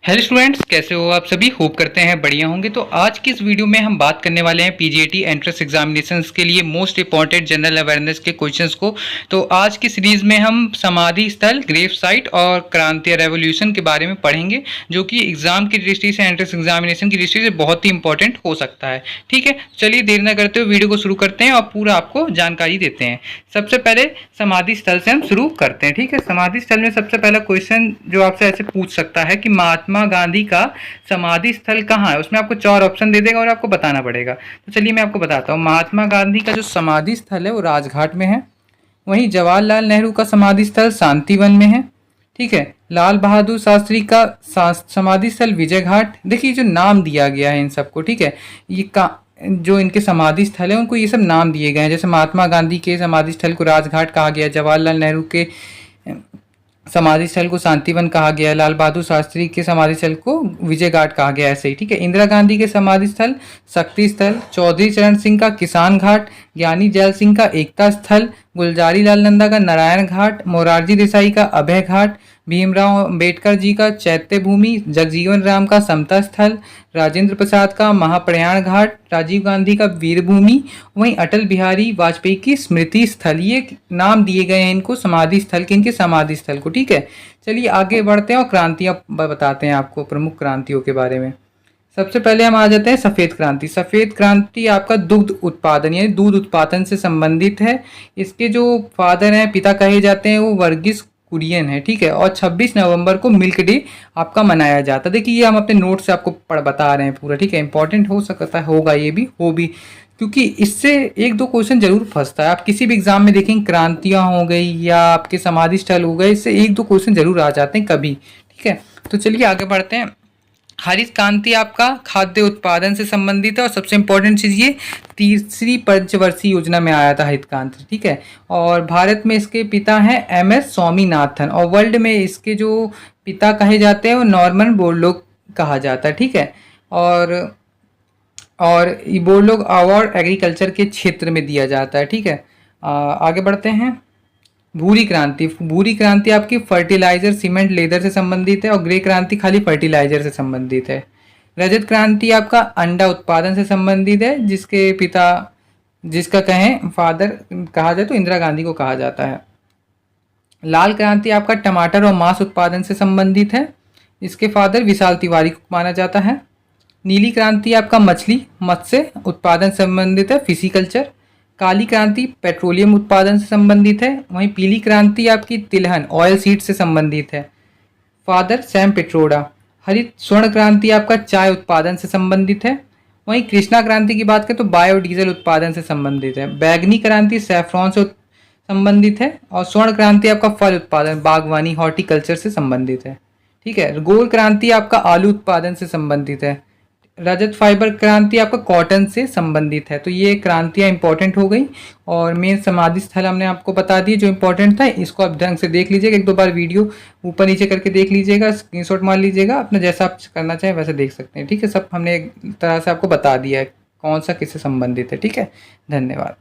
Hello students, कैसे हो आप सभी। होप करते हैं बढ़िया होंगे। तो आज की इस वीडियो में हम बात करने वाले हैं पीजीएटी एंट्रेंस एग्जामिनेशंस के लिए मोस्ट इंपॉर्टेंट जनरल अवेयरनेस के क्वेश्चंस को। तो आज की सीरीज में हम समाधि स्थल, ग्रेव साइट और क्रांतीय रेवोल्यूशन के बारे में पढ़ेंगे, जो कि एग्जाम की दृष्टि से, एंट्रेंस एग्जामिनेशन की दृष्टि से बहुत ही इंपॉर्टेंट हो सकता है। ठीक है, चलिए देर न करते हुए वीडियो को शुरू करते हैं और पूरा आपको जानकारी देते हैं। सबसे पहले समाधि स्थल से हम शुरू करते हैं। ठीक है, समाधि स्थल में सबसे पहला क्वेश्चन जो आपसे ऐसे पूछ सकता है कि महात्मा गांधी का समाधि स्थल कहाँ है। उसमें आपको 4 ऑप्शन दे देगा और आपको बताना पड़ेगा। तो चलिए मैं आपको बताता हूँ। महात्मा गांधी का जो समाधि स्थल है वो राजघाट में है। वहीं जवाहरलाल नेहरू का समाधि स्थल शांतिवन में है। ठीक है, लाल बहादुर शास्त्री का समाधि स्थल विजय घाट। देखिए जो नाम दिया गया है इन सबको, ठीक है, ये का जो इनके समाधि स्थल है उनको ये सब नाम दिए गए हैं। जैसे महात्मा गांधी के समाधि स्थल को राजघाट कहा गया, जवाहरलाल नेहरू के समाधि स्थल को शांतिवन कहा गया है, लाल बहादुर शास्त्री के समाधि स्थल को विजय घाट कहा गया है, ऐसे ही। ठीक है, इंदिरा गांधी के समाधि स्थल शक्ति स्थल, चौधरी चरण सिंह का किसान घाट, ज्ञानी जैल सिंह का एकता स्थल, गुलजारी लाल नंदा का नारायण घाट, मोरारजी देसाई का अभय घाट, भीमराव अंबेडकर जी का चैत्य भूमि, जगजीवन राम का समता स्थल, राजेंद्र प्रसाद का महाप्रयाण घाट, राजीव गांधी का वीर भूमि, वहीं अटल बिहारी वाजपेयी की स्मृति स्थल। ये नाम दिए गए हैं इनको समाधि स्थल के, इनके समाधि स्थल को। ठीक है, चलिए आगे बढ़ते हैं और क्रांतियां बताते हैं आपको, प्रमुख क्रांतियों के बारे में। सबसे पहले हम आ जाते हैं सफ़ेद क्रांति। सफ़ेद क्रांति आपका दुग्ध उत्पादन यानी दूध उत्पादन से संबंधित है। इसके जो फादर हैं, पिता कहे जाते हैं, वो वर्गीस कुरियन है। ठीक है, और 26 नवंबर को मिल्क डे आपका मनाया जाता है। देखिए ये हम अपने नोट से आपको बता रहे हैं पूरा। ठीक है, इंपॉर्टेंट हो सकता है, होगा ये भी, हो भी, क्योंकि इससे 1-2 क्वेश्चन जरूर फंसता है। आप किसी भी एग्जाम में देखेंगे, क्रांतियाँ हो गई या आपके समाधि स्थल हो गए, इससे 1-2 क्वेश्चन जरूर आ जाते हैं कभी। ठीक है, तो चलिए आगे बढ़ते हैं। हरित क्रांति आपका खाद्य उत्पादन से संबंधित है और सबसे इंपॉर्टेंट चीज़ ये तीसरी पंचवर्षीय योजना में आया था हरित क्रांति। ठीक है, और भारत में इसके पिता हैं MS स्वामीनाथन और वर्ल्ड में इसके जो पिता कहे जाते हैं वो नॉर्मन बोरलॉग कहा जाता है। ठीक है, और ये बोरलॉग अवार्ड एग्रीकल्चर के क्षेत्र में दिया जाता है। ठीक है, आगे बढ़ते हैं। भूरी क्रांति। भूरी क्रांति आपकी फर्टिलाइजर, सीमेंट, लेदर से संबंधित है और ग्रे क्रांति खाली फर्टिलाइजर से संबंधित है। रजत क्रांति आपका अंडा उत्पादन से संबंधित है, जिसका कहें फादर कहा जाए तो इंदिरा गांधी को कहा जाता है। लाल क्रांति आपका टमाटर और मांस उत्पादन से संबंधित है, इसके फादर विशाल तिवारी को माना जाता है। नीली क्रांति आपका मत्स्य उत्पादन से संबंधित है, फिशिकल्चर। काली क्रांति पेट्रोलियम उत्पादन से संबंधित है। वहीं पीली क्रांति आपकी तिलहन, ऑयल सीड से संबंधित है, फादर सैम पिट्रोडा। हरित स्वर्ण क्रांति आपका चाय उत्पादन से संबंधित है। वहीं कृष्णा क्रांति की बात करें तो बायोडीजल उत्पादन से संबंधित है। बैगनी क्रांति सैफ्रॉन से संबंधित है और स्वर्ण क्रांति आपका फल उत्पादन, बागवानी, हॉर्टिकल्चर से संबंधित है। ठीक है, गोल्ड क्रांति आपका आलू उत्पादन से संबंधित है। रजत फाइबर क्रांति आपका कॉटन से संबंधित है। तो ये क्रांतियाँ इंपॉर्टेंट हो गई और मेन समाधि स्थल हमने आपको बता दिए जो इंपॉर्टेंट था। इसको आप ढंग से देख लीजिएगा, 1-2 बार वीडियो ऊपर नीचे करके देख लीजिएगा, स्क्रीनशॉट मार लीजिएगा, अपना जैसा आप करना चाहें वैसे देख सकते हैं। ठीक है, सब हमने एक तरह से आपको बता दिया है कौन सा किससे संबंधित है। ठीक है, धन्यवाद।